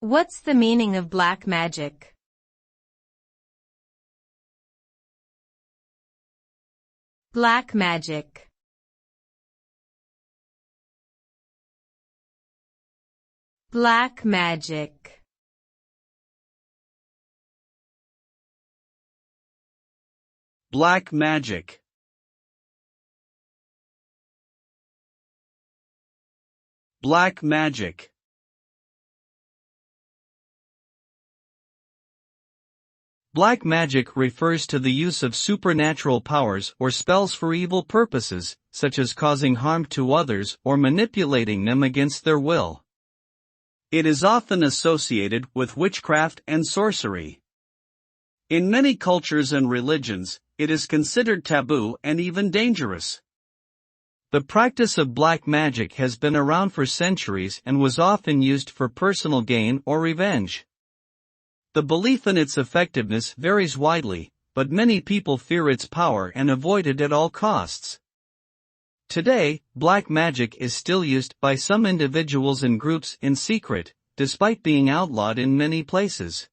What's the meaning of black magic? Black magic. Black magic. Black magic. Black magic. Black magic refers to the use of supernatural powers or spells for evil purposes, such as causing harm to others or manipulating them against their will. It is often associated with witchcraft and sorcery. In many cultures and religions, it is considered taboo and even dangerous. The practice of black magic has been around for centuries and was often used for personal gain or revenge. The belief in its effectiveness varies widely, but many people fear its power and avoid it at all costs. Today, black magic is still used by some individuals and groups in secret, despite being outlawed in many places.